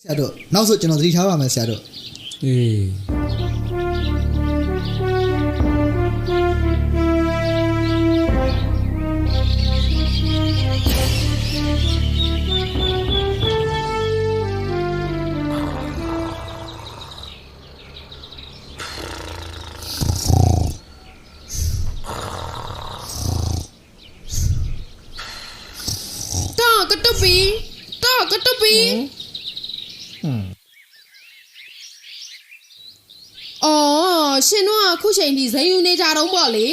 ဆရာတို့နောက်ဆိုကျွန်တော်သတိထားပါမယ်ဆရာတို့အေးကတုပီအော်ရှင်တို့ကခုချိန်ထိဇယုံနေကြတော့ပေါ့လေ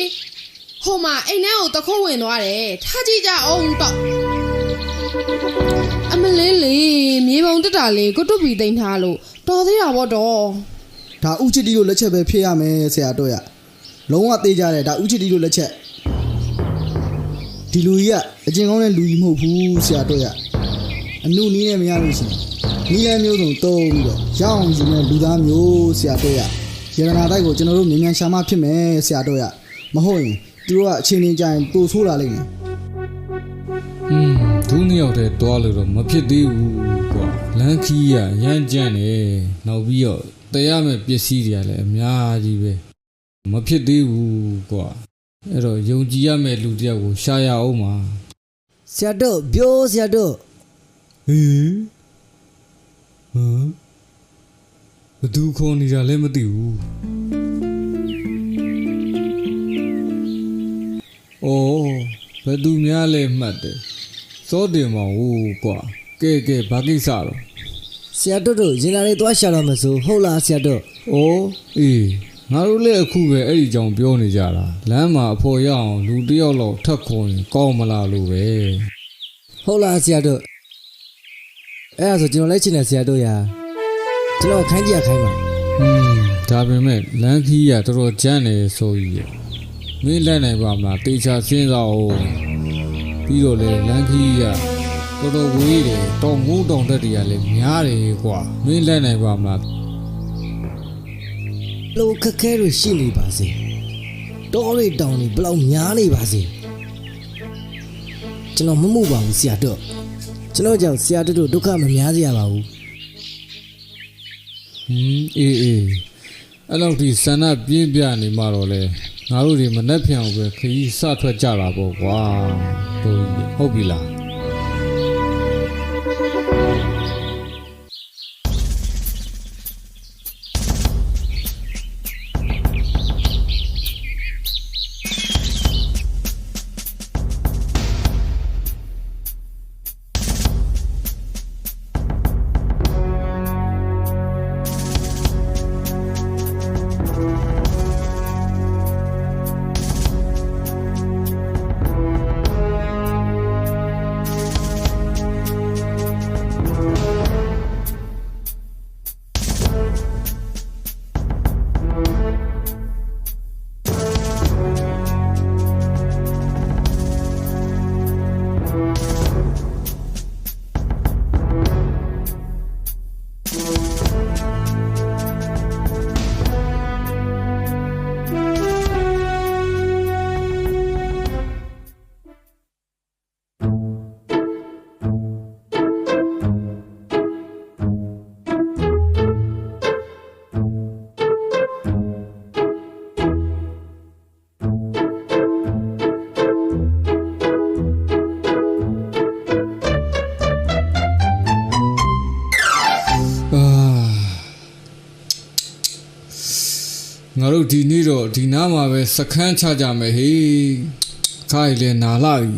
ဟိုမှာအိမ်ထဲကိုတခုံးဝင်သွားတယ်ထားကြည့်ကြအောင်တော့အမလေးလေးမြေပုံတက်တာလေးကတုပီသိမ်းထားလို့တော်သေးတာပေါ့တော့ဒါဥချစ်တီတို့လက်ချက်ပဲဖြစ်ရမယ်ဆရာတို့ရလုံးဝသေးကြတယ်ဒါဥချစ်တီတို့လက်ချက်ဒီလူကြီးကအကျဉ်ကောင်းတဲ့လူကြီးမဟုတ်ဘူးဆရာတို့ရအနုနီးနဲ့မရလို့ရှိရင်နီးလန်းမျိုးစုံတုံးပြီးတော့ရအောင်ယူမဲ့လူသားမျိုးဆရာတို့ရရတနာတိုက်ကိုကျွန်တော်တို့မြန်မြန်ရှာမှဖြစ်မယ်ဆရာတို့ရမဟုတ်ရင်သူတို့ကအချိန်ချင်းကြရင်ပို့ဆိုးလာလိမ့်မယ်ဒုနှစ်ယောက်တည်းတွားလို့တော့မဖြစ်သေးဘူးကွာလမ်းခီးရရမ်းကြမ်းတယ်နောက်ပြီးတော့တရားမဲ့ပစ္စည်းတွေကလည်းအများကြီးပဲမဖြစ်သေးဘူးကွာအဲ့တော့ယုံကြည်ရမယ့်လူတယောက်ကိုရှာရအောင်ပါဆရာတို့ပြောဆရာတို့ဟေးဘသူခေါ်နေတာလည်းမသိဘူးအော်ဘသူများလဲမှတ်တယ်စောတင်မောင်ဟိုကွာကဲဘာကိစ္စတော့ဆရာတို့ရင်လာလေးသွားရှာတော့မစို့ဟုတ်လားဆရာတို့အော်အေးငါတို့လည်းအခုပဲအဲ့ဒီကြောင်ပြောနေကြတာလမ်းမှာအဖော်ရအောင်လူတယောက်လောက်ထပ်ခေါ်ရင်ကောင်းမလားလို့ပဲဟုတ်လားဆရာတို့အဲ့ဒါဆိုကျွန်တော်လည်းချင်တယ်ဆရာတို့ရာကျွန်တော်ခိုင်းကြရခိုင်းပါဒါပေမဲ့လမ်းခီးရတော်တော်ကြမ်းနေဆိုကြီးမင်းလက်နိုင်ပါမလားတေချာစဉ်းစားအောင်ပြီးတော့လေလမ်းခီးရတော်တော်ဝေးတယ်တောင်မိုးတောင်တက်တွေကလည်းများတယ်ကွာမင်းလက်နိုင်ပါမလားလိုခက်ခဲလို့ရှိနေပါစေတောရိတောင်တွေဘလောက်များနေပါစေကျွန်တော်မမှုပါဘူးဆရာတို့ကျွန်တော်ကြောင့်ဆရာတို့ဒုက္ခမများစေရပါဘူးအေးအဲ့လောက်ဒီဆန္ဒပြင်းပြနေမှတော့လေငါတို့တွေမနှက်ဖြံအောင်ပဲခရီးစထွက်ကြတာပေါ့ကွာဟုတ်ပြီလားငါတို့ဒီနေ့တော့ဒီနားမှာပဲစခန်းချကြမယ်ဟေးခိုင်လည်းနာလာပြီ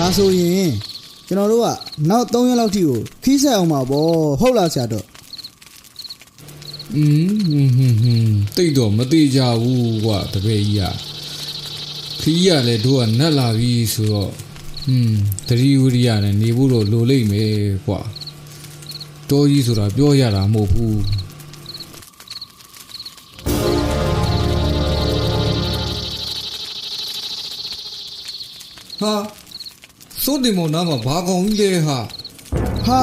ဒါဆိုရင်ကျွန်တော်တို့ကနောက်3ရက်လောက်ထိကိုခီးဆက်အောင်ပါဗောဟုတ်လားဆရာတို့ တိတ်တော့မတိကြဘူးကွာတပည့်ကြီးอ่ะခီးရလဲတို့ကနတ်လာပြီဆိုတော့တတိဝရိယနဲ့နေဖို့တော့လိုလိမ့်မယ်ကွာတော်ကြီးဆိုတာပြောရတာမဟုတ်ဘူးဟာစိုးတယ်မောင်နာမှာဘာကောင်ကြီးလဲဟာ ဟာ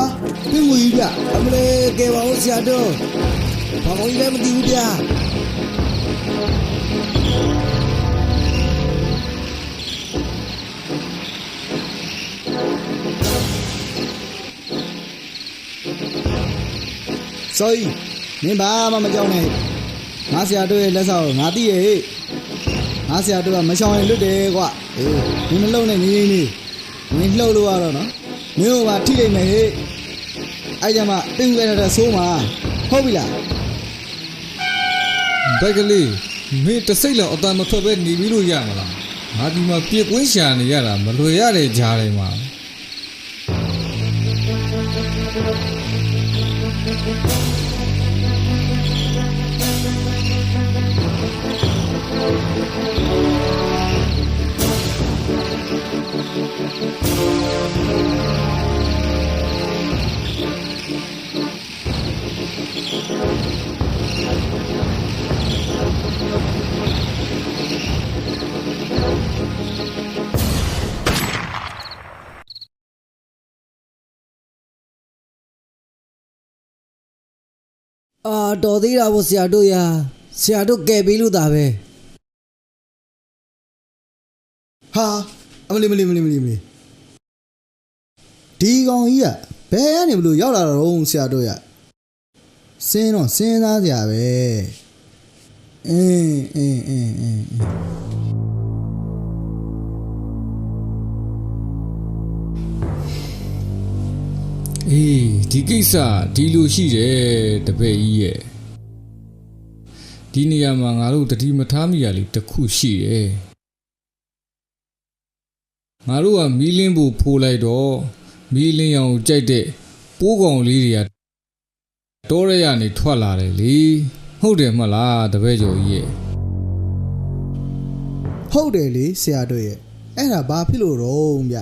ပြင်းငွေကြီးဗျ အမလေးကဲပါဦးဆရာတို့ဘာကောင်းကြီးလဲမသိဘူးဗျာ ဆိုရင်မင်းဘာမှမကြောက်နဲ့ငါဆရာတို့ရဲ့လက်ဆောင်ငါသိရဲ့ငါဆရာတို့ကမရှောင်ရင်လွတ်တယ်ကွာမင်းမလုံနဲ့ငင်းနေမင်းလှုပ်လို့ရတော့နော်မင်းကပါထိလိုက်မယ်ဟဲ့အဲ့ကြမှာတင်းခဲ့တဲ့ဆိုးမှာဟုတ်ပြီလား ဘက်ကလေးမင်းတစိတ်လောက်အတန်မထွက်ပဲနေပြီးလို့ရမလားငါဒီမှာပြစ်ကွင်းရှာနေရတာမလွယ်ရတဲ့ကြားထဲမှာတော်သေးတာဗောဆရာတို့ရာဆရာတို့ကဲပေးလို့တာပဲ ဟာအမလီဒီကောင်ကြီးကဘယ်ကနေဘလို့ရောက်လာတော့ဆရာတို့ရစင်းတော့စဉ်းစားစရာပဲအင်းအေးဒီကိစ္စဒီလိုရှိတယ်တပည့်ကြီးရဲ့ဒီနေရာမှာငါတို့တတိမထားမိရလေတစ်ခုရှိတယ်ငါတို့ကမီးလင်းဖို့ဖိုးလိုက်တော့မီးလင်းရောင်ကြိုက်တဲ့ပိုးကောင်လေးတွေကတောရဲရနေထွက်လာတယ်လေဟုတ်တယ်မလားတပည့်ကျော်ကြီးရဲ့ ဟုတ်တယ်လေဆရာတို့ရဲ့အဲ့ဒါဘာဖြစ်လို့တော့ဗျ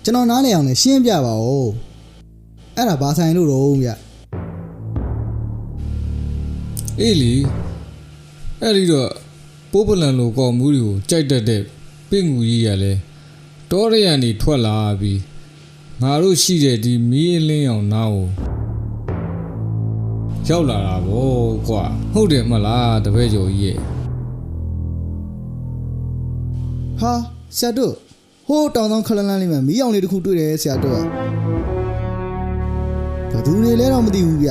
ကျွန်တော်နားလည်အောင်လည်းရှင်းပြပါဦးအဲ့ဒါဘာဆိုင်လို့တော့ဗျ အေးလေအဲ့ဒီတော့ပိုးပလန်လိုကောင်မှုတွေကိုကြိုက်တတ်တဲ့ပင့်ငူကြီးရလဲတောရဲရနေထွက်လာပြီးငါတို့ရှိတဲ့ဒီမီးအလင်းရောင်နားကိုရောက်လာတာဗောကွာဟုတ်တယ်မလားတပည့်ကျော်ကြီးရဲ့ ဟာဆရာတို့ဟိုးတောင်တောင်ခလန်းလန်းလေးမှာမီးအောင်လေးတစ်ခုတွေ့တယ်ဆရာတို့ဘယ်သူနေလဲတော့မသိဘူးဗျ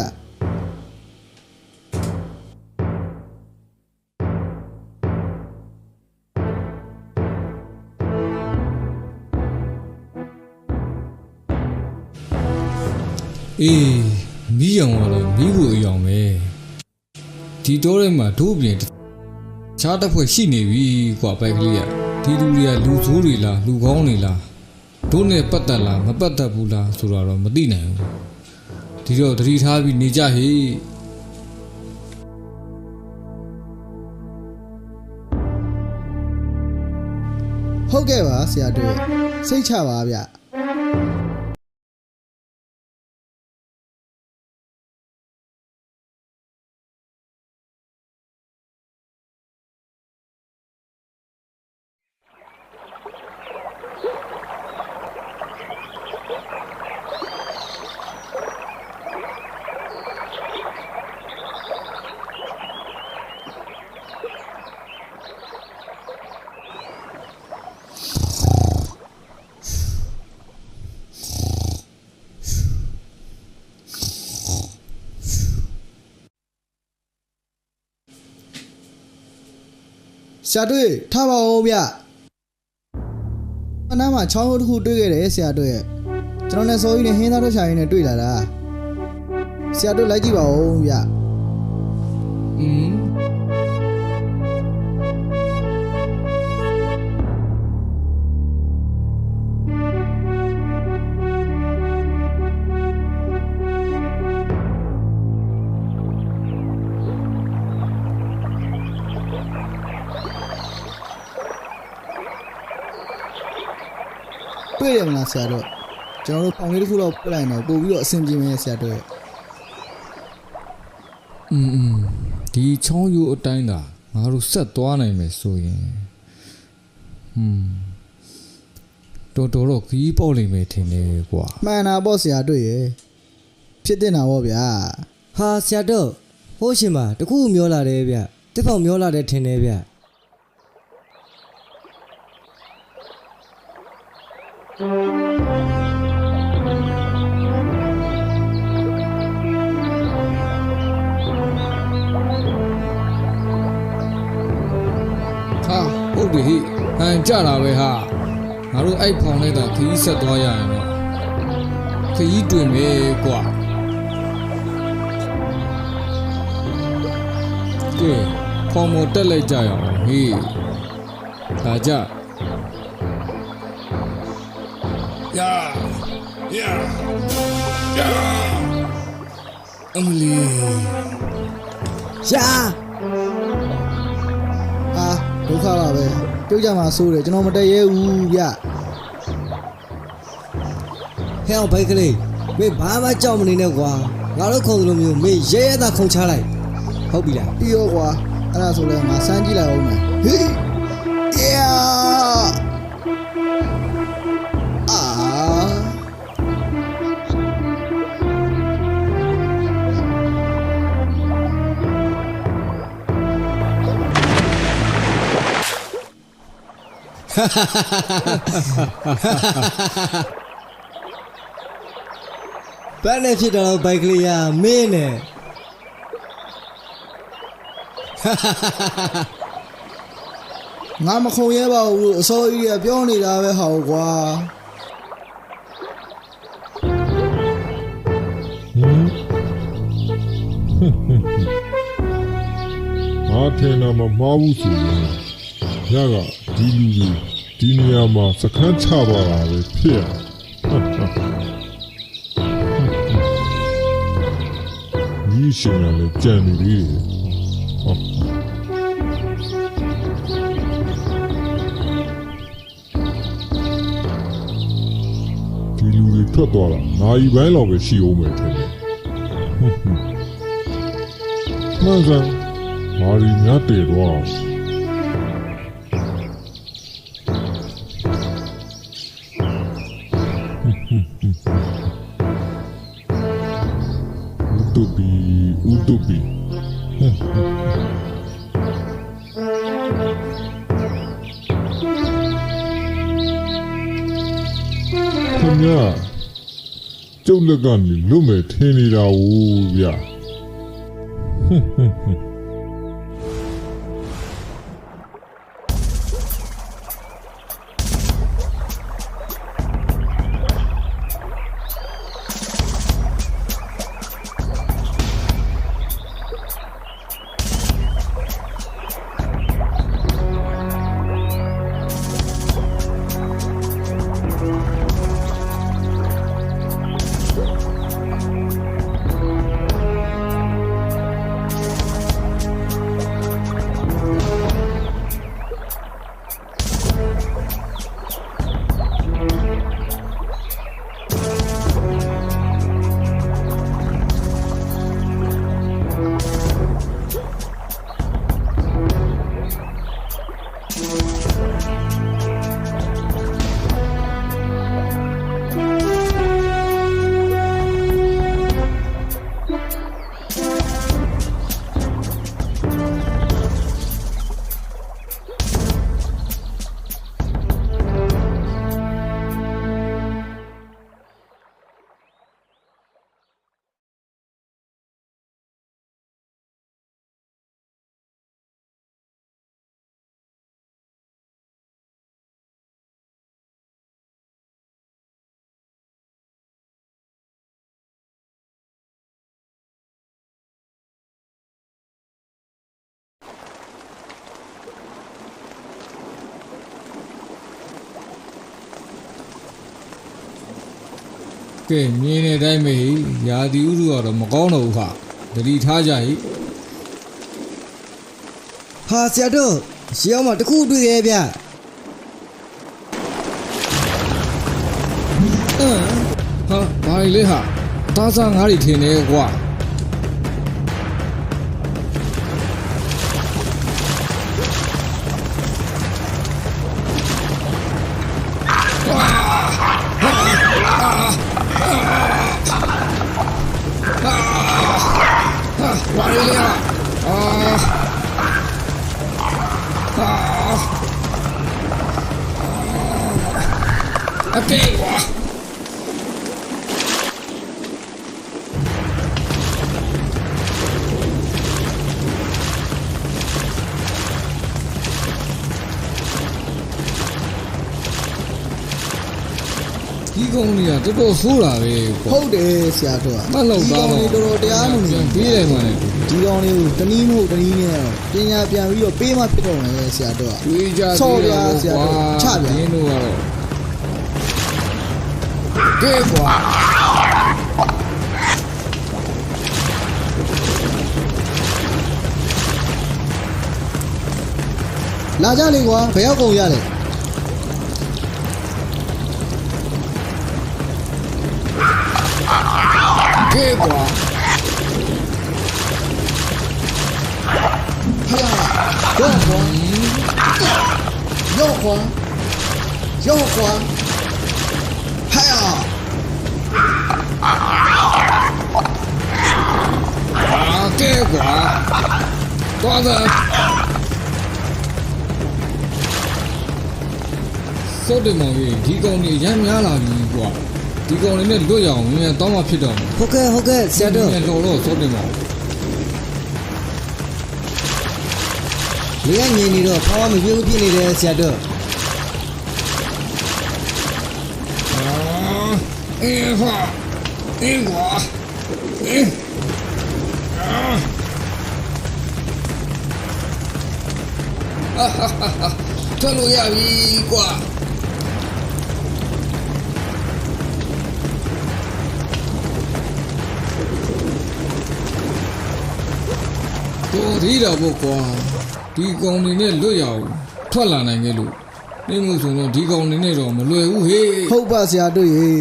အေးမီးရောင်ကတော့မီးကိုအရောင်ပဲဒီတောထဲမှာတို့ပြင်ခြားတစ်ဖွဲ့ရှိနေပြီကွာပိုက်ကလေးကဒီလူတွေကလူဆိုးတွေလားလူကောင်းတွေလားတို့နဲ့ပတ်သက်လားမပတ်သက်ဘူးလားဆိုတာတော့မသိနိုင်ဘူးဒီတော့သတိထားပြီးနေကြဟေ့ ဟုတ်ကဲ့ပါဆရာတို့စိတ်ချပါဗျဆရာတို့ထားပါဦးဗျအနားမှာချောင်းရိုးတစ်ခုတွေ့ခဲ့တယ်ဆရာတို့ရဲ့ကျွန်တော်နဲ့စောကြီးနဲ့ဟင်းသားတို့ရှာရင်းနဲ့တွေ့လာတာဆရာတို့လိုက်ကြည့်ပါဦးဗျ တွေ့တယ်မလားဆရာတို့ကျွန်တော်တို့ဖောင်လေးတစ်ခုတော့ပြလိုက်တော့ပို့ပြီးတော့အဆင်ပြေမယ်ဆရာတို့ရဲ့ ဒီချောင်းယူအတိုင်းသာငါတို့ဆက်သွားနိုင်မယ်ဆိုရင်တော်တော့ခီးပေါက်လိမ့်မယ်ထင်တယ်ကွာ မှန်တာပေါ့ဆရာတို့ရဲ့ဖြစ်တင်တာပေါ့ဗျာ ဟာဆရာတို့ဟိုးရှင်မှာတခုမျောလာတယ်ဗျတစ်ဖောင်မျောလာတယ်ထင်တယ်ဗျ ဟာဟုတ်ပြီဟိဟန်ကြတာပဲဟာငါတို့အဲ့ဖောင်လိုက်တာခီးဆက်သွားရရင်တော့ခီးတွင်မယ်ကွာကဲဖောင်မတက်လိုက်ကြရအောင်ဟေးဒါကြယာအမလီ ရှာ အာဒုက္ခပါပဲပြုတ်ကြမှာစိုးတယ်ကျွန်တော်မတက်ရဲဘူးဗျ ဟဲ့အောင်ဘိုက်ကလေးမင်းဘာမှကြောက်မနေနဲ့ကွာငါတို့ခုံလိုမျိုးမင်းရဲရဲသာခုံချလိုက်ဟုတ်ပြီလား ပြီးရောကွာအဲ့ဒါဆိုလဲငါစမ်းကြည့်လိုက်အောင်မယ်ဟေးယာအာ ဘယ်နဲ့ဖြစ်တော့ဘိုက်ကလေးရမင်းနဲ့ ငါမခုံရဲပါဘူးအစိုးရပြောနေတာပဲဟောကွာ ငါထင်တာမမှားဘူးဆိုရင်ညကဒီလူကြီးဒီနေရာမှာစခန်းချပါတာပဲဖြစ်ရဒီရှင်ရလည်းကြံနေပြီဒီလူတွေထွက်သွားတာနိုင်ပိုင်းလောက်ပဲရှိအောင်မယ်ထင်တယ်မှန်ကန်မာရီမြတ်တယ်တော့ဥတုပီခင်ဗျာကျုပ်လက်ကနေလွတ်မယ်ထင်နေတာဝူဗျာကဲမြင်တဲ့အတိုင်းပဲရာသီဥတုကတော့မကောင်းတော့ဘူးခသတိထားကြဟိ ဟာဆရာတို့ရှေးအောင်မှာတခုတွေ့ရဲ့ဗျ ဟာဘာလဲဟာသားစားငါးတွေထင်နေကွာဘာလဲအတေးကွာဒီကောင်ကြီးကတော်တော်ဆိုးတာပဲကွာ ဟုတ်တယ်ဆရာတို့က မလောက်သား ဒီကောင်လေးတော်တော်တရားမလို့ ပြီးတယ်မှလည်း ဒီကောင်လေးကိုတနည်းမဟုတ်တနည်းနဲ့တော့ပညာပြန်ပြီးတော့ပေးမှဖြစ်တော့မယ်ဆရာတို့က တွေးကြ ဆော့ပြားဆရာတို့ချပြား ရင်းတို့ကတော့ကဲကွာ လာကြလေကွာဘယ်ရောက်ကုန်ရလဲ ကဲကွာ ရော့ကွာရော့ကွာဟာယာ ကဲကွာသွားတယ်စောတယ်မောင်ကြီးဒီကောင်ကြီးရမ်းများလာပြီကွာဒီကောင်လေးနဲ့လွတ်ရအောင်မြန်တောင်းမှဖြစ်တော့မယ် ဟုတ်ကဲ့ဆရာတို့ မြန်တော်တော့စောတယ်မောင် လေကငြိမ်နေတော့ဖောင်းမပြေဘူးဖြစ်နေတယ်ဆရာတို့ အေးဟာအေးကွာအေးထွက်လို့ရပြီကွာတော်သေးတော့ပေါ့ကွာဒီကောင်တွေနဲ့လွတ်ရအောင်ထွက်လာနိုင်ခဲ့လို့နေမှုဆိုတော့ဒီကောင်တွေနဲ့တော့မလွယ်ဘူးဟေး ဟုတ်ပါဆရာတို့ရေ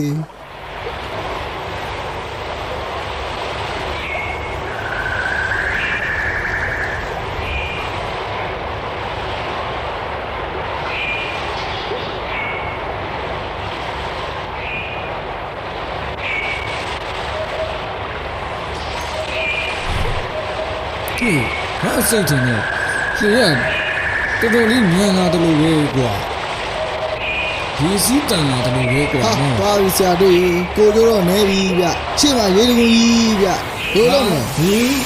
ဒီဟာစိတ်ထင်နေလေရတော်တော်လေးမြန်လာတယ်လို့ပဲကွာဒီစည်းတန်လာတယ်လို့ပဲကွာ ဟာ နော် ပါပြီဆရာတို့ရေကိုကျိုးတော့နေပြီဗျရှေ့မှာရေတကူကြီးဗျဘယ်တော့လဲဟင်း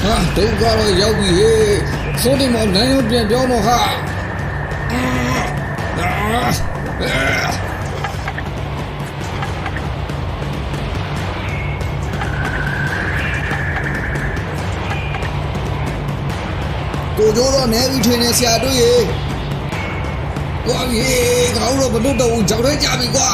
ဟာဒုက္ခတော့ရောက်ပြီဟေးစိုးတယ်မောင်နိုင်ရောပြန်ပြောတော့ဟာကိုကျိုးတော့နေပြီထင်နေဆရာတို့ရေ ကွာပြီခေါင်းတော့မလွတ်တော့ဘူးကြောက်ရဲကြပြီကွာ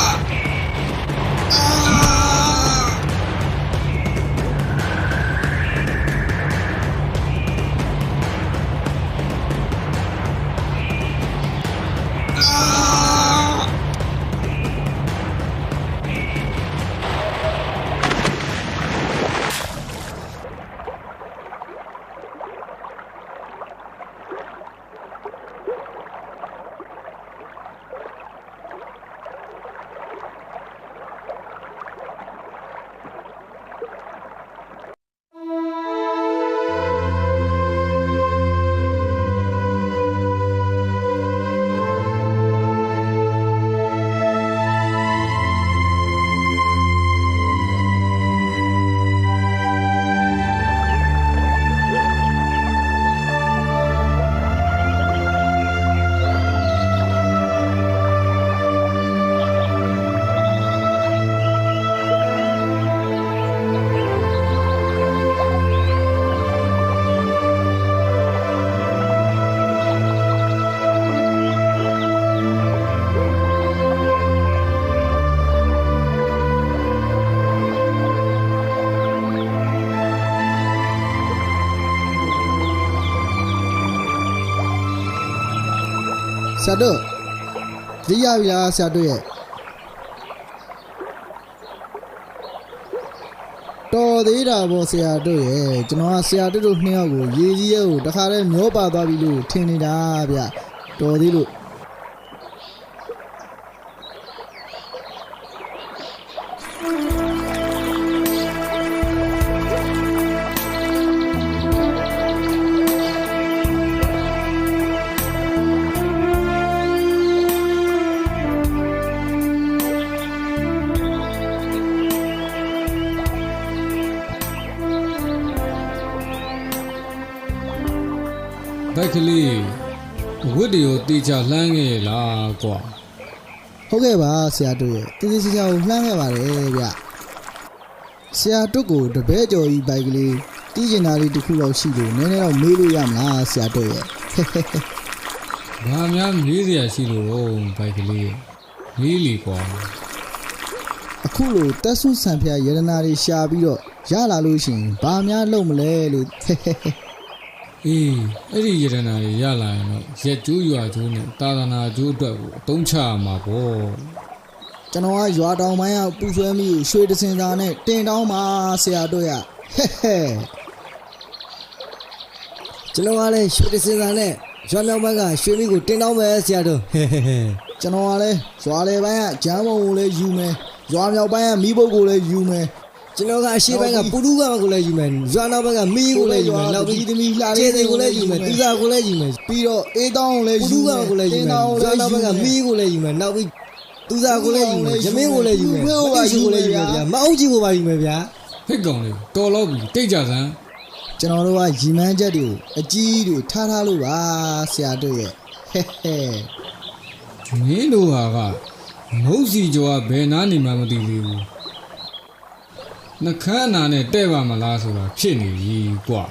ဆရာတို့ဒီရပြီလားဆရာတို့ရဲ့တော်သေးတာပေါ့ဆရာတို့ရဲ့ကျွန်တော်ကဆရာတို့နှစ်ယောက်ကိုရေကြီးရဲ့ကိုတခါတည်းမျောပါသွားပြီလို့ထင်နေတာဗျတော်သေးလို့ဘက်ကလေးဝတ်တွေကိုတေချာလှမ်းခဲ့လားကွာ ဟုတ်ကဲ့ပါဆရာတို့ရဲ့တေးသေးချာကိုလှမ်းခဲ့ပါတယ်ဗျဆရာတို့ကိုတပည့်ကျော်ကြီးဘိုက်ကလေးတီးကျင်တာလေးတစ်ခုလောက်ရှိလို့နည်းနည်းတော့မေးလို့ရမလားဆရာတို့ရဲ့ ဘာများမေးစရာရှိလို့တော့ဘိုက်ကလေးမေးလီကွာ အခုလိုတက်ဆုဆန်ဖျားယရနာတွေရှာပြီးတော့ရလာလို့ရှိရင်ဘာများလုပ်မလဲလို့ အေးအဲ့ဒီယရနာတွေရလာရင်တော့ရက်ကျိုးရွာကျိုးနဲ့တာသနာကျိုးအတွက်ကိုအသုံးချရမှာပေါ့ ကျွန်တော်ကရွာတောင်ပိုင်းကပူဆွဲမိကိုရွှေတစင်စာနဲ့တင်တောင်းပါဆရာတို့ရဟဲ့ဟဲ့ ကျွန်တော်ကလည်းရွှေတစင်စာနဲ့ရွာမြောက်ဘက်ကရွှေမီကိုတင်တောင်းမယ်ဆရာတို့ဟဲ့ဟဲ့ဟဲ့ ကျွန်တော်ကလည်းရွာလေပိုင်းကဂျမ်းမုံကိုလည်းယူမယ်ရွာမြောက်ပိုင်းကမီးပုတ်ကိုလည်းယူမယ် ကျွန်တော်ကအရှိပိုင်းကပူတူးကကိုလည်းယူမယ်ရွာနောက်ဘက်ကမီးကိုလည်းယူမယ်နောက်ပြီး သမီးလှ ကျေ လေး းစိန်ကိုလည်းယူမယ်တူစာကိုလည်းယူမယ် ပြီးတော့အေးတောင်းကိုလည်း ပူ ယူ တူးက မယ် ကိုလည်းယူမယ်ရွာနောက်ဘက်ကမီးကိုလည်းယူမယ်နောက်ပြီးတူစာကိုလည်းယူမယ်ရမင်းကိုလည်းယူမယ်ကိုလည်းယူမယ်ဗျာမအုပ်ကြီးကိုပါယူမယ်ဗျာ ဟစ်ကောင်လေးတော်တော့ပြီတိတ်ကြစမ်း ကျွန်တော်တို့ကရီမန်းချက်တွေကိုအကြီးတွေထားထားလို့ပါဆရာတို့ရဲ့ဟဲ့ဟဲ့ မင်းတို့ဟာကမုတ်စီကျော်ကဘယ်နားနေမှမသိသေးဘူးနှခမ်းအနာနဲ့တဲ့ပါမလားဆိုတာဖြစ်နေပြီကွာ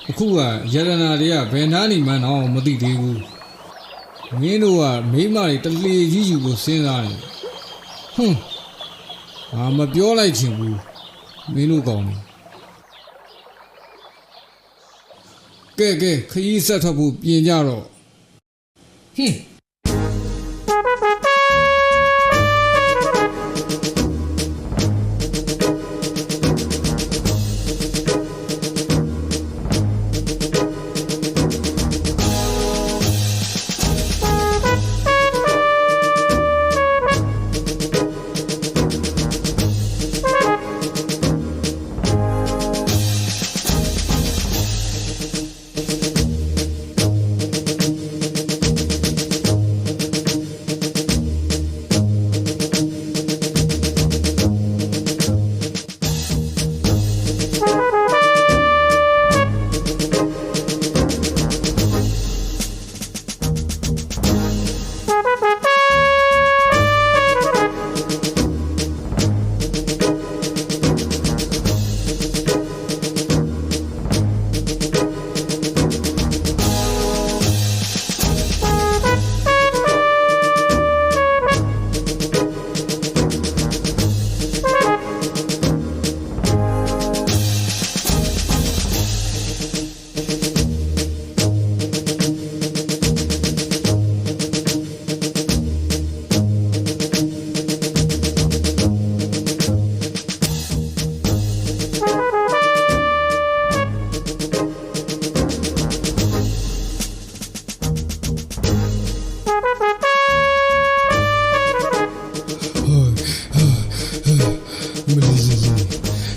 အခုကယရနာတွေကဘယ်နားနေမှန်းတော့မသိသေးဘူးမင်းတို့ကမိမတွေတလေကြီးယူကိုစဉ်းစားနေဟွန်းငါမပြောလိုက်ချင်ဘူးမင်းတို့ကောင်းတယ်ကဲခရီးဆက်ထွက်ဖို့ပြင်ကြတော့ဟွန်း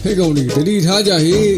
ဟဲ့ကောင်လေးတတိထားကြဟေ့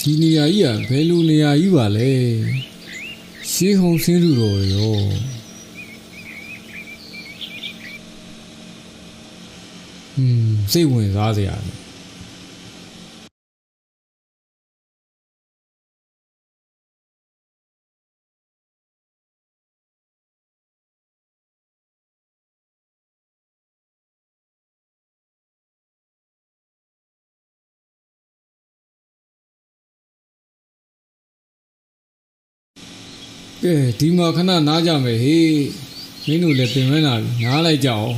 ဒီနေရာကြီးကဘယ်လိုနေရာကြီးပါလဲရှေးဟုံဆင်းလူတော်ရောစိတ်ဝင်စားစရာကဲဒီမှာခဏနားကြမယ်ဟေးမင်းတို့လည်းပြင်မဲလာပြီနားလိုက်ကြအောင်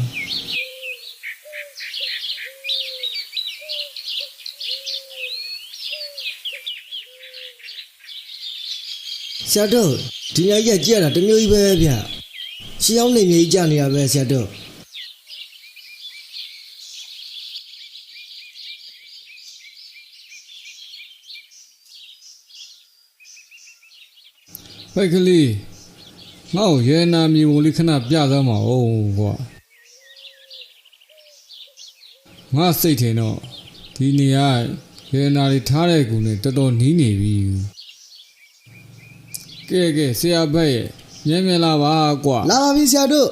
ဆရာတို့ဒီညကြီးကြည့်ရတာတမျိုးကြီးပဲဗျရှင်းအောင်နေမြေကြီးကြနေရပဲဆရာတို့ဖိုက်ကလေးငါ့ကိုရဲနာမြေပုံလေးခဏပြသမ်းပါဦးကွာငါစိတ်ထင်တော့ဒီနေရာရဲနာတွေထားတဲ့ကူနဲ့တော်တော်နီးနေပြီကဲဆရာဘက်ရဲ့မြဲလာပါကွာ လာပါပြီဆရာတို့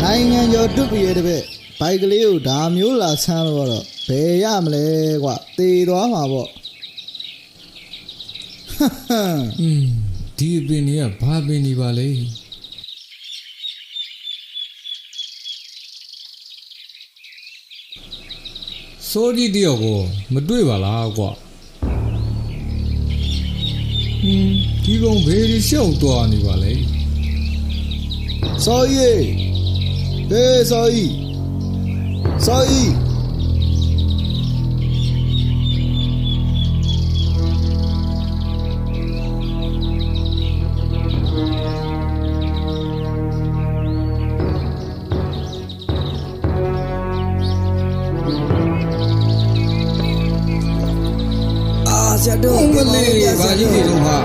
နိုင်ငံကျော်တွတ်ပြရတဲ့ဘက်ဘိုက်ကလေးကိုဒါမျိုးလာဆန်းလို့တော့ဘယ်ရမလဲကွာတေသွားမှာပေါ့ ဒီအပင်ကြီးကဘာပင်နေပါလဲစိုးကြီးတယောက်ကိုမတွေ့ပါလားကွာဒီကောင်ဘယ်လိုရှောက်သွားနေပါလဲ စောကြီးဟေးစောကြီး ဆရာတို့ ကလေးဘာကြီးနေတော့ဟာ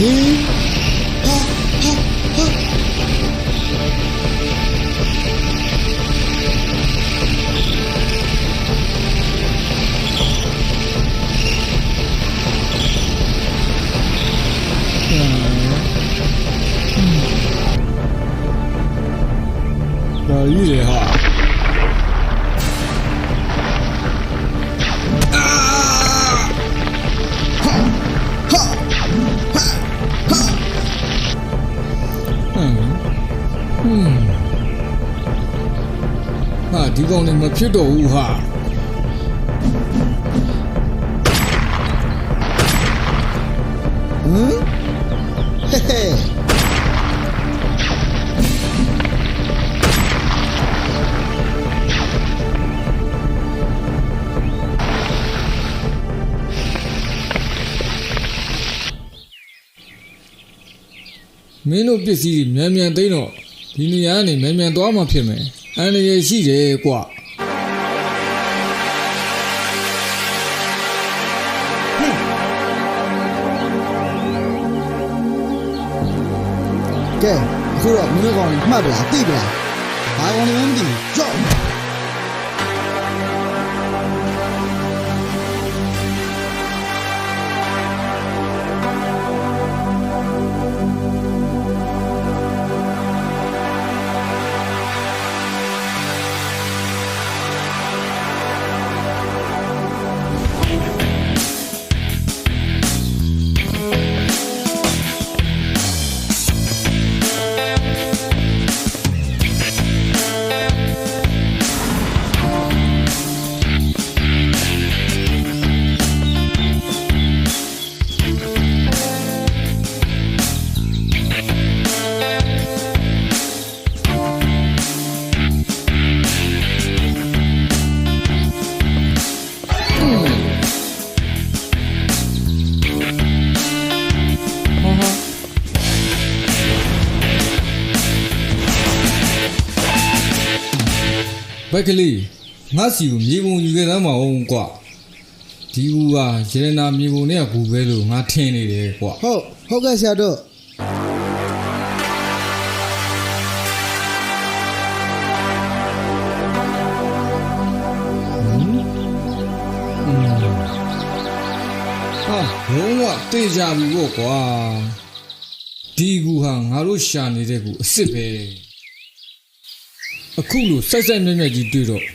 ဟေးဘာကြီးလဲဟာဟာဒီကောင်လည်းမဖြစ်တော့ဘူးဟာ ဟမ်ဟဲ့ဟဲ့ မင်းတို့ပစ္စည်းမြန်သိမ်းတော့ဒီနေရာကနေမြန်သွားမှဖြစ်မယ်အန္တရာယ်ရှိတယ်ကွာ ကဲအခုတော့မင်းတို့ကောင်ကြီးမှတ်ပလားသိပလားဘာကောင်လည်းမသိဘူးကြောက် ဘက်ကလေးငါစီကိုမြေပုံယူခဲ့သမ်းမအောင်ကွာဒီကူကရတနာမြေပုံနဲ့ကူပဲလို့ငါထင်နေတယ်ကွာ ဟုတ်ကဲ့ဆရာတို့ဟာလုံးဝတေးကြပြီပေါ့ကွာဒီကူဟာငါတို့ရှာနေတဲ့ကူအစ်စ်ပဲအခုလို့စိုက်စိုက်မြက်မြက်ကြီးတွေ့တော့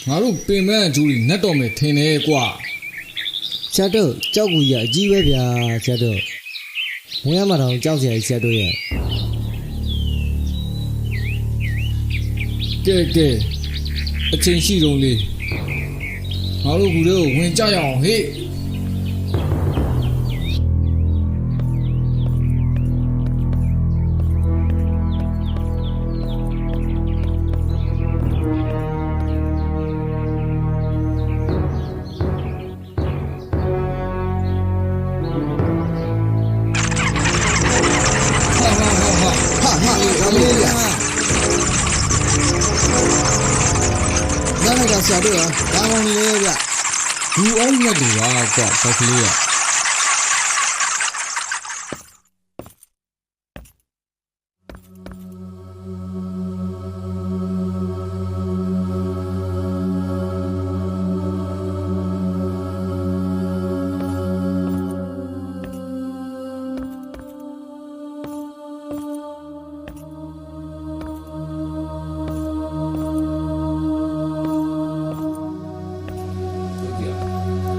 ငါတို့ပင်မအကျိုးကြီးနှက်တော်မယ်ထင်တယ်ကွာ ဆရာတို့ကြောက်ကူကြီးအကြီးပဲဗျာဆရာတို့ဝင်ရမှာတော့ကြောက်စရာကြီးဆရာတို့ရဲ့ ကဲကဲအချိန်ရှိတုံးလေးငါတို့ကူတွေကိုဝင်ကြရအောင်ဟေ့ဟာလေးရနားကဆရာတို့ကဘာကောင်းနေလဲဗျ ဘူအောင်မြတ်တွေပါကွာဘက်ကလေးက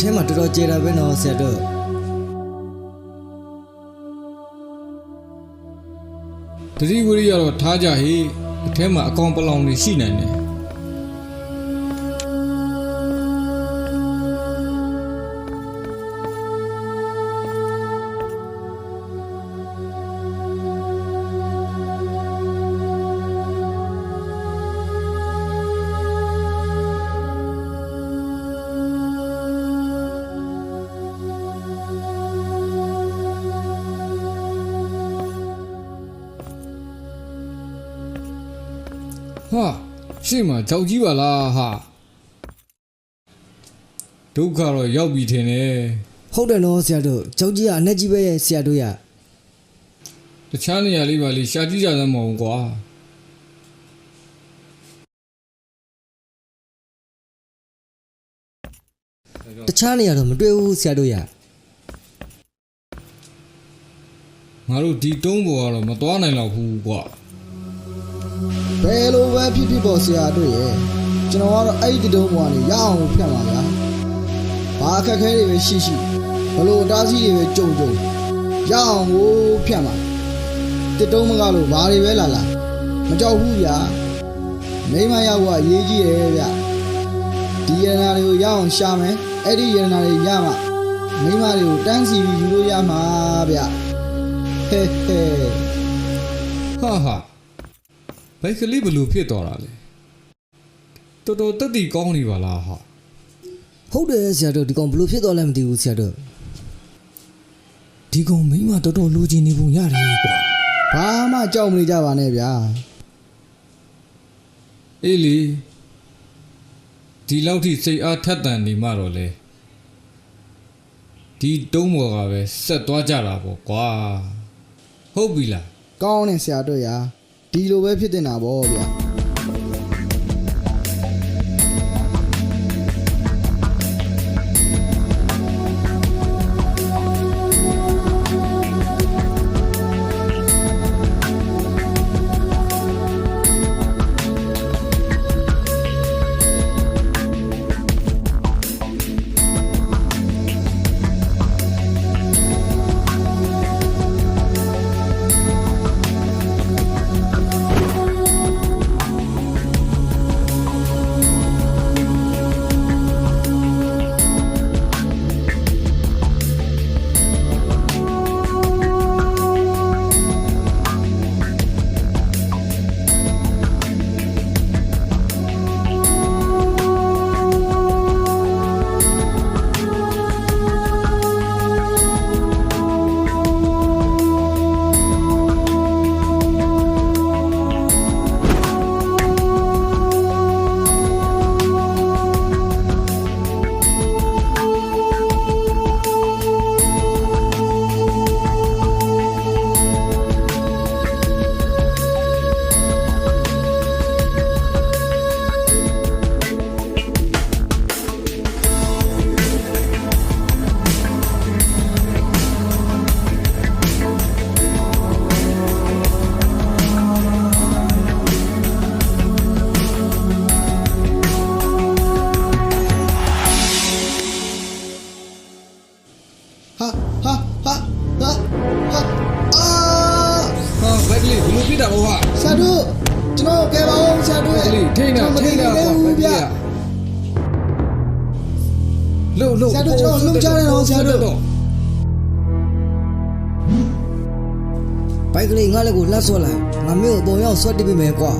ထဲမှာတော်တော်ကျေတာပဲနော်ဆရာတို့ တတိဝရိယတော့ထားကြဟေ့အထဲမှာအကောင်ပလောင်တွေရှိနိုင်တယ်ဟာရှေ့မှာကြောက်ကြီးပါလားဟာဒုက္ခတော့ရောက်ပြီထင်တယ် ဟုတ်တယ်နော်ဆရာတို့ကြောက်ကြီးကအနက်ကြီးပဲဆရာတို့ရ တခြားနေရာလေးပါလေရှာကြည့်ကြသမ်းမအောင်ကွာ တခြားနေရာတော့မတွေ့ဘူးဆရာတို့ရ ငါတို့ဒီတုံးပေါ်ကတော့မသွားနိုင်တော့ဘူးကွာ ဘယ်လိုပဲဖြစ်ဖြစ်ပေါ့ဆရာတို့ရဲ့ကျွန်တော်ကတော့အဲ့ဒီတုံးပေါ်ကနေရအောင်ဖြတ်ပါဗျာဘာအခက်ခဲတွေပဲရှိရှိဘလို့တားဆီးတွေပဲကြုံရအောင်ကိုဖြတ်ပါတစ်တုံးမကလို့ဘာတွေပဲလာမကြောက်ဘူးဗျာမိမရောက်ကအရေးကြီးတယ်ဗျဒီရနာတွေကိုရအောင်ရှာမယ်အဲ့ဒီရနာတွေရမှမိမတွေကိုတန်းစီပြီးယူလို့ရမှာဗျဟဲ့ ဟာဘိုက်ကလေးဘလို့ဖြစ်သွားတာလဲတော်တော်တက်တီကောင်းနေပါလားဟာ ဟုတ်တယ်ဆရာတို့ဒီကောင်ဘလို့ဖြစ်သွားလဲမသိဘူးဆရာတို့ ဒီကောင်မိမတော်တော်လိုချင်နေပုံရတယ်ကွာ ဘာမှကြောက်မနေကြပါနဲ့ဗျာ အေးလေဒီလောက်ထိစိတ်အားထက်သန်နေမှတော့လေဒီတုံးပေါ်ကပဲဆက်သွားကြတာပေါ့ကွာဟုတ်ပြီလား ကောင်းတယ်ဆရာတို့ရာဒီလိုပဲဖြစ်တင်တာပေါ့ဗျာ မသိသေးဘူးဗျ လို့ ဆရာတို့ကျွန်တော်လှုပ်ကြတယ်တော့ဆရာတို့ ဘိုက်ကလေးငါလည်းကိုလှတ်ဆွတ်လိုက်ငါမျိုးအပေါ်ရောက်ဆွတ်တိပေးမယ်ကွာ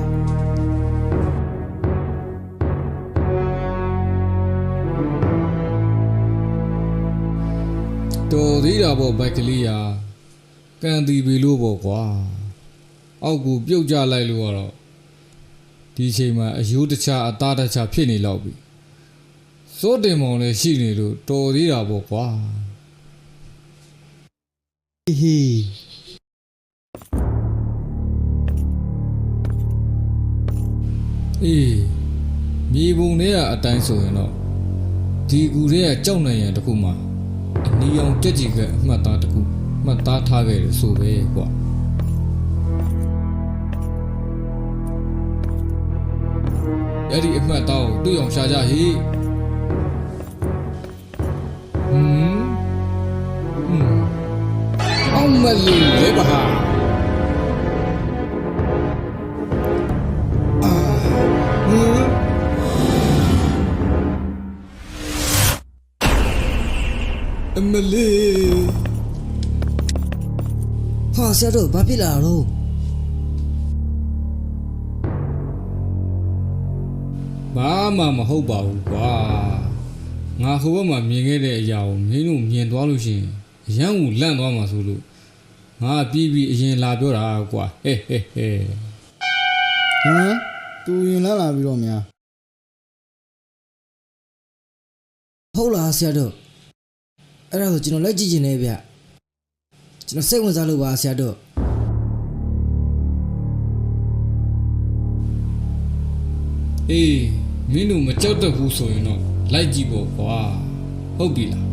တော်သေးတာပေါ့ဘိုက်ကလေးရာကန်တီပြီလို့ပေါ့ကွာအောက်ကိုပြုတ်ကြလိုက်လို့ကတော့ဒီချိန်မှာအယိုးတခြားအသားတခြားဖြစ်နေတော့ပြီစိုးတင်မောင်လည်းရှိနေလို့တော်သေးတာပေါ့ကွာ ဟီး အေးမြေပုံထဲကအတိုင်းဆိုရင်တော့ဒီကူထဲကကြောက်နိုင်ရန်တခုမှအနီအောင်ကြက်ကြီးကအမှတ်သားတခုမှတ်သားထားခဲ့တယ်ဆိုပဲကွာအဲ့ဒီအမှတ်သားကိုတွေ့အောင်ရှာကြဟေ့အောင်မလေးလေပါဟာအမလေး ဟာဆရာတို့ဘာဖြစ်လာတော့ ဘာမှမဟုတ်ပါဘူးကွာငါဟိုဘက်မှာမြင်ခဲ့တဲ့အရာကိုမင်းတို့မြင်သွားလို့ရှိရင်အရန်ကိုလန့်သွားမှာဆိုလို့ငါပြီးပြီးအရင်လာပြောတာကွာဟဲ့ ဟမ်သူရင်လာပြီးတော့များ ဟုတ်လားဆရာတို့အဲ့ဒါဆိုကျွန်တော်လက်ကြည့်နေဗျကျွန်တော်စိတ်ဝင်စားလို့ပါဆရာတို့ အေးမင်းတို့မကြောက်တတ်ဘူးဆိုရင်တော့လိုက်ကြည့်ပေါ့ကွာဟုတ်ပြီလား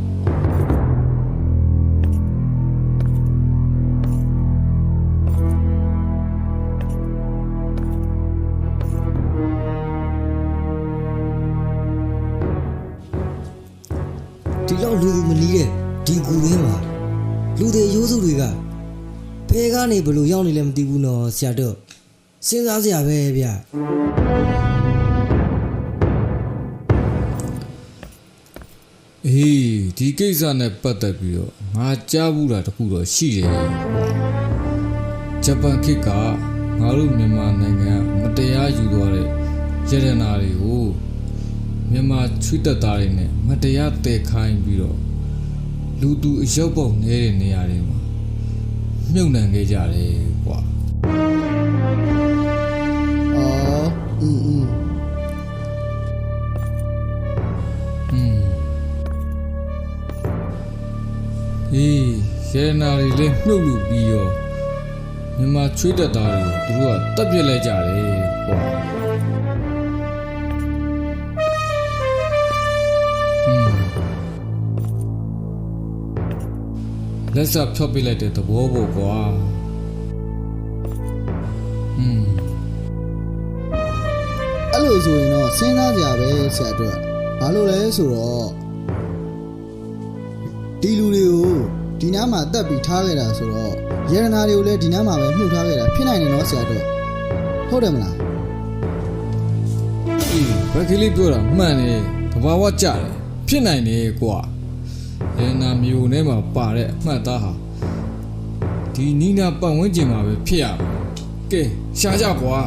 ဒီလောက်လူမနီးတဲ့ဒီကူရင်းမှာလူတွေရိုးစုတွေကဘယ်ကနေဘလို့ရောက်နေလဲမသိဘူးနော်ဆရာတို့စဉ်းစားစရာပဲဗျ အေးဒီကိစ္စနဲ့ပတ်သက်ပြီးတော့ငါကြားဘူးတာတခုတော့ရှိတယ်ဂျပန်ခေတ်ကငါတို့မြန်မာနိုင်ငံမတရားယူသွားတဲ့ရတနာတွေကိုမြန်မာချွေးတက်သားတွေနဲ့မတရားတည်ခိုင်းပြီးတော့လူသူအရောက်ပေါက်နေတဲ့နေရာတွေမှာမြုပ်နှံခဲ့ကြတယ်ကွာ အော်အေးရတနာတွေလည်းမြုပ်လို့ပြီးရောမြန်မာချွေးတက်သားတွေကိုသူတို့ကတပ်ပြစ်လိုက်ကြတယ်ကွာလက်စဖြော့ပြလိုက်တဲ့သဘောပေါ့ကွာအဲ့လိုဆိုရင်တော့စဉ်းစားကြပဲဆရာတို့ဘာလို့လဲဆိုတော့ဒီလူတွေကိုဒီနားမှာတက်ပြီးထားခဲ့တာဆိုတော့ရတနာတွေကိုလည်းဒီနားမှာပဲမြုပ်ထားခဲ့တာဖြစ်နိုင်တယ်နော်ဆရာတို့ဟုတ်တယ်မလား အေးဘက်ကလေးပြောတာမှန်တယ်သဘာဝကျတယ်ဖြစ်နိုင်တယ်ကွာရတနာမျိုးထဲမှာပါတဲ့အမှတ်သားဟာဒီနီးနာပတ်ဝန်းကျင်မှာပဲဖြစ်ရမယ်ကဲရှာကြကွာ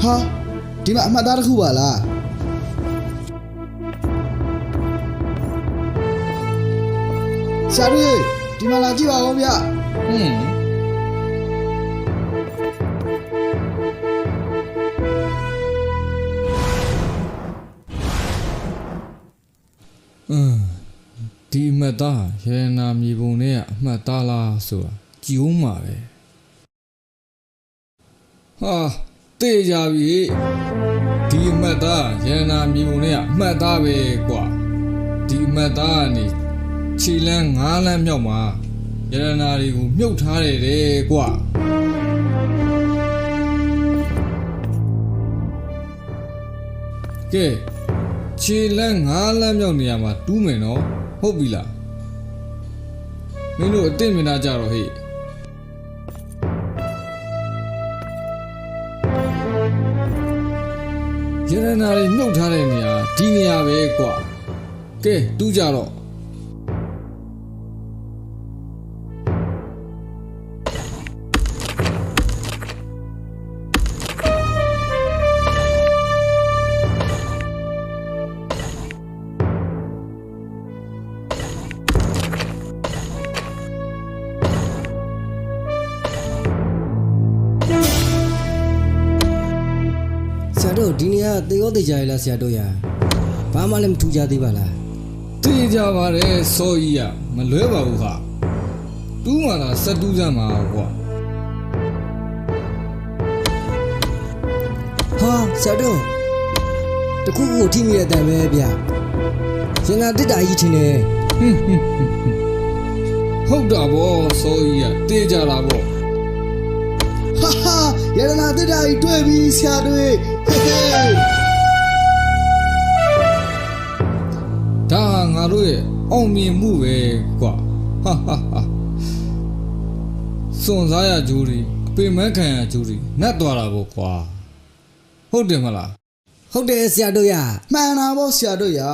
ဟာဒီမှာအမှတ်သားတစ်ခုပါလားဆရာတို့ဒီမှာလာကြည့်ပါဦးဗျဒီအမှတ်သားရတနာမြေပုံထဲကအမှတ်သားလားဆိုတာကြည်ဦးမှာပဲဟာတေးကြပြီ ဒီအမှတ်သားရတနာမြေပုံနဲ့ကအမှတ်သားပဲကွာဒီအမှတ်သားကနေခြေလန်း9လမ်းမြောက်မှာရတနာတွေကိုမြုပ်ထားတယ်တဲ့ကွာကဲခြေလန်း9လမ်းမြောက်နေရာမှာတူးမယ်နော်ဟုတ်ပြီလားမင်းတို့အသိမြင်တာကြတော့ဟေ့ရတနာတွေမြုပ်ထားတဲ့နေရာဒီနေရာပဲကွာကဲတူးကြတော့ဆရာတို့ဒီနေရာသေရောသေချာရလားဆရာတို့ရဘာမှလည်းမထူကြသေးပါလား သိကြပါတယ်စောကြီးကမလွဲပါဘူးဟာတူးမှသာစက်တူးစမ်းမှာကွာ ဟာဆရာတို့တခုခုထိမိတဲ့အတိုင်းပဲဗျရင်နာတစ်တာကြီးထင်တယ် ဟုတ်တာဗောစောကြီးကတေးကြတာဗော ဟာဟာရတနာတစ်တာကြီးတွေ့ပြီဆရာတွေဟေးဟေး ဒါဟာငါတို့ရဲ့အောင်မြင်မှုပဲကွာဟာဟာဟာစွန်စားရကြိုးတွေအပေမန်းခံရကြိုးတွေနတ်သွားတာဗောကွာဟုတ်တယ်မလား ဟုတ်တယ်ဆရာတို့ရ မှန်တာပေါ့ဆရာတို့ရာ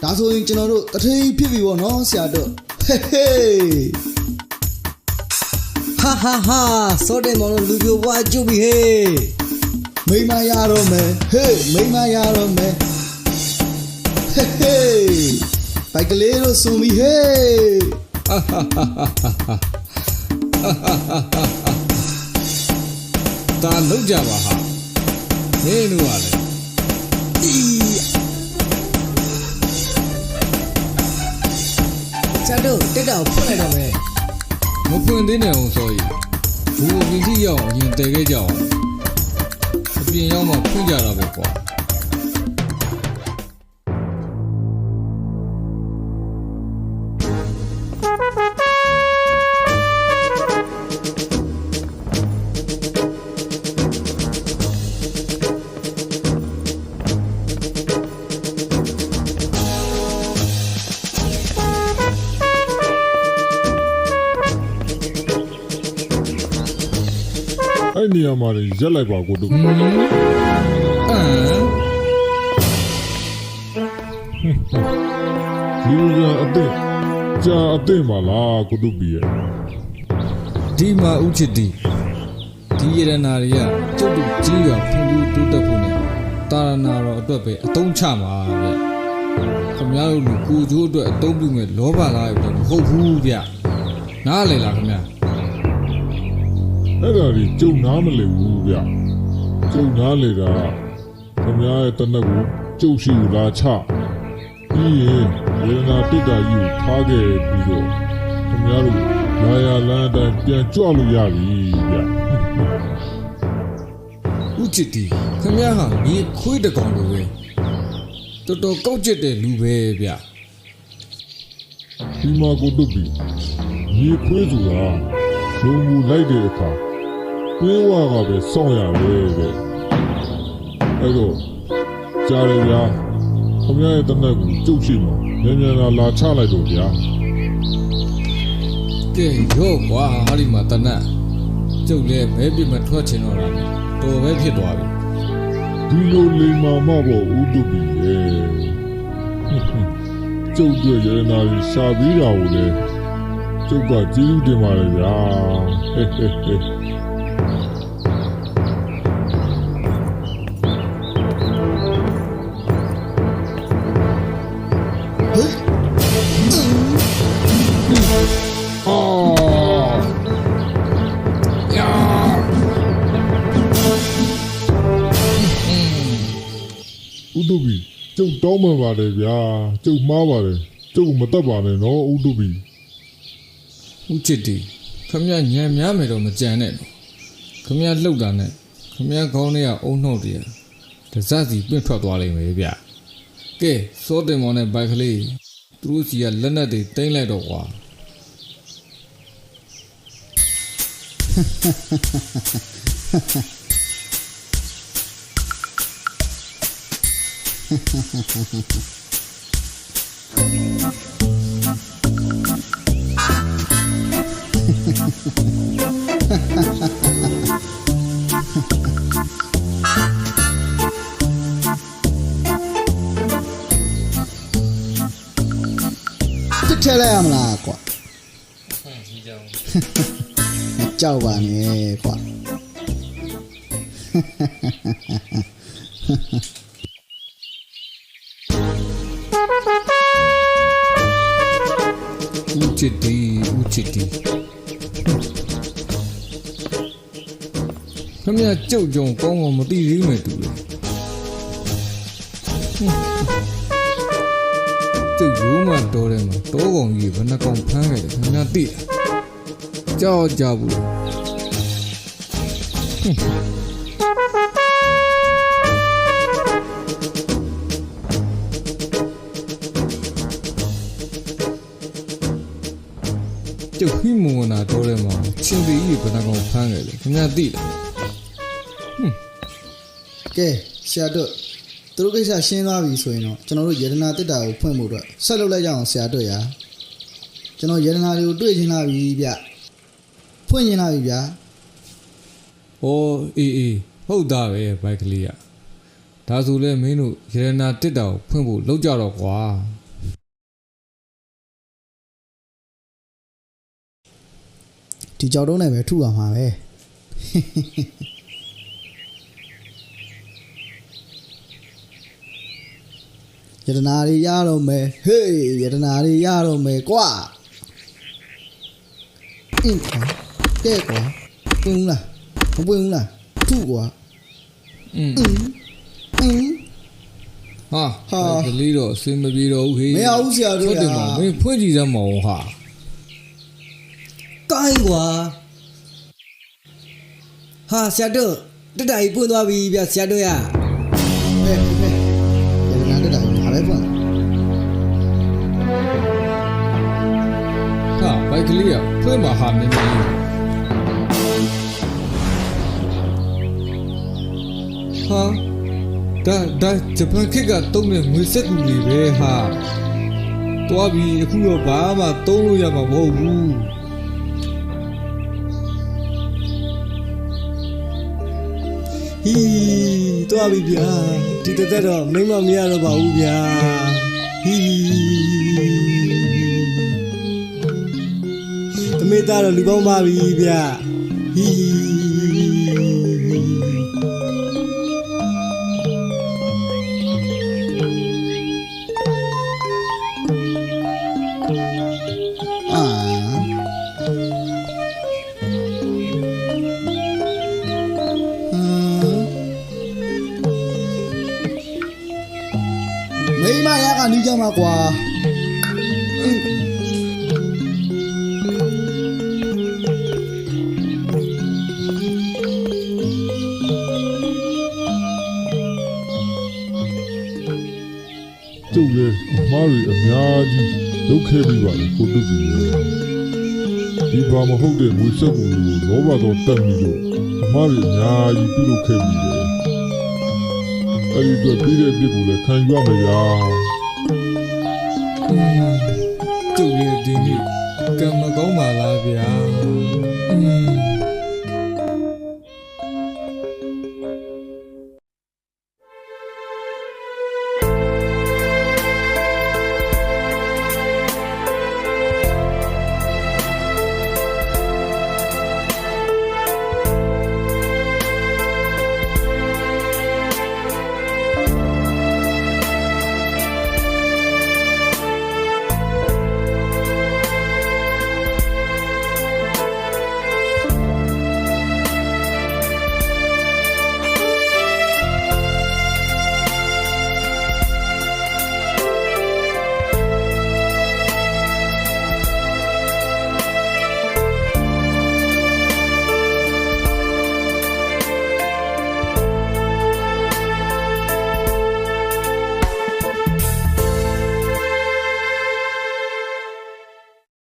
ဒါဆိုရင်ကျွန်တော်တို့တထေးဖြစ်ပြီပေါ့နော်ဆရာတို့ဟေးဟေး ဟာဟာဟာစောတဲ့မောင်တို့လူပြိုဘွားကျုပ်ပြီဟေး မိမရတော့မယ်ဟေးမိမရတော့မယ်ဟေးဟေးဘိုက်ကလေးတို့စုံပြီဟေး ဒါလုံးကြပါဟာမင်းတို့ကလည်း ဆရာတို့တက်တာကိုဖွင့်လိုက်တော့မယ် မဖွင့်သေးနဲ့အောင်စောကြီးဘူအပြင်ထိရောက်အရင်တည်ခဲ့ကြအောင်အပြင်ရောက်မှဖွင့်ကြတာပေါ့ကွာ အဲ့နေရာမှာရက်လိုက်ပါကိုတို့ အမ် ဒီလိုကအတဲ့ကြာအတဲ့မလားကိုတို့ပြီးရဲ့ ဒီမှာဥချစ်တီဒီရတနာတွေကကျုပ်တို့ကြီးရွာဖွံ့ဖြိုးတိုးတက်ဖို့နဲ့တာရနာတော်အတွက်ပဲအသုံးချမှာဗျခင်ဗျားတို့လူကိုကျိုးအတွက်အသုံးပြုမဲ့လောဘလားပဲမဟုတ်ဘူးဗျနားလေလားခင်ဗျာ အဲ့ဒါကြီးကျုံနားမလည်ဘူးဗျကျုံနားလေတာခင်ဗျားရဲ့တနက်ကိုကျုပ်ရှိကိုလာချပြီးရင်ရေနာတိတ်တာကြီးကိုထားခဲ့ပြီးတော့ခင်ဗျားတို့လာရလမ်းအတိုင်းပြန်ကြွလို့ရပြီဗျ ဥချစ်တီခင်ဗျားဟာမြေခွေးတကောင်လိုပဲတော်တော်ကောက်ကျစ်တဲ့လူပဲဗျ ဒီမှာကိုတို့ပြီးရေခွေးဆိုတာလုံမူလိုက်တဲ့အခါတွင်းဝါကပဲစောင့်ရပဲတဲ့အဲ့တော့ကြားရဗျာခင်ဗျားရဲ့တနက်ကိုကျုပ်ရှိမှာမြန်မြန်လာချလိုက်တော့ဗျာ ကဲရော့ကွာဟာဒီမှာတနတ်ကျုပ်လည်းဘဲပြမထွက်ချင်တော့တာတော်ပဲဖြစ်သွားပြီ ဒီလိုလိမ္မာမပေါ့ဦးတုပီရဲ့ကျုပ်တို့ရတနာကြီးရှာပြီးတာကိုလေကျုပ်ကကျေးဇူးတင်ပါတယ်ဗျာဟဲ့ဟဲ့ဟဲ့ ဦးတုပီကျုပ်တောင်းပန်ပါတယ်ဗျာကျုပ်မှားပါတယ်ကျုပ်မတတ်ပါနဲ့နော်ဦးတုပီ ဥချစ်တီခမညံများမယ်တော့မကြံနဲ့တော့ခမလှုပ်တာနဲ့ခမခေါင်းထဲကအုံနှုတ်တည်း တစစီပြင့်ထွက်သွားလိမ့်မယ်ဗျကဲစောတင်မောင်နဲ့ဘိုက်ကလေးသူတို့စီကလက်နက်တွေတင်းလိုက်တော့ကွာတစ်ထဲလိုက်ရမလားကွာမကြောက်ပါနဲ့ကွာဦးချစ်တီခမရကြုတ်ကြုံကောင်းအောင်မသိသေးမယ်တူလေကျုပ်ရိုးမှတော်တယ်မှာတောကောင်ကြီးဘယ်နှကောင်ဖမ်းခဲ့တယ်ခင်ဗျာသိကြောက်ကြဘူးကျုပ်ဟိမုံနာတော်တယ်မှာချင်းသေးကြီးဘယ်နှကောင်ဖမ်းခဲ့တယ်ခင်ဗျာသိလားကဲဆရာတို့သူတို့ကိစ္စရှင်းသွားပြီဆိုရင်တော့ကျွန်တော်တို့ယေဒနာတစ်တာကိုဖွင့်ဖို့အတွက်ဆက်လုပ်လိုက်ကြအောင်ဆရာတို့ရာကျွန်တော်ယေဒနာတွေကိုတွေ့ချင်လာပြီဗျဖွင့်ချင်လာပြီဗျာဩအေးဟုတ်တာပဲဘိုက်ကလေးอ่ะဒါဆိုလဲမင်းတို့ယေဒနာတစ်တာကိုဖွင့်ဖို့လုပ်ကြတော့ကွာဒီကြောက်တုံးနဲ့ပဲထုရမှာပဲယတနာတွေရတော့မယ်ဟေးယတနာတွေရတော့မယ်ကွာကဲကွာပွင့်လားမပွင့်ဘူးလားထုကွာဟာကလေးတော့အစင်မပြေတော့ဘူးဟေးမရဘူးဆရာတို့ဟုတ်တယ်မင်းဖွင့်ကြည့်စမ်းမအောင်ဟာကိုင်းကွာဟာဆရာတို့တက်တာကြီးပွင့်သွားပြီဗျဆရာတို့ရဟဲ့ယတနာတက်တာငါပဲပွင့်ဟာဘိုက်ကလေးကဖွင့်မှာဟာမင်းမင်းဟာဒါဂျပန်ခေတ်ကတုံးတဲ့ငွေစက်ကူတွေပဲဟာတွားပြီးအခုတော့ဘာမှသုံးလို့ရမှာမဟုတ်ဘူးဟီးတွားပြီဗျာဒီတက်တော့မိမမရတော့ပါဘူးဗျာဟီးသမီးသားတော့လူပေါင်းပါပြီဗျာဟီးမိမရကနီးကြမှာကွာကျုပ်လည်းအမားတွေအများကြီးလုပ်ခဲ့ပြီးပါလေကိုတုပြီဒီဘာမဟုတ်တဲ့ငွေစက်ကူတွေကိုလောဘတော်တက်ပြီးလို့အမားတွေအများကြီးပြုလုပ်ခဲ့ပြီးတယ်အဲ့ဒီတော့ပြီးတဲ့ပြစ်ကိုလည်းခံယူရမယ်ရာကျုပ်ရဲ့ဒီနေ့ကံမကောင်းပါလားဗျာ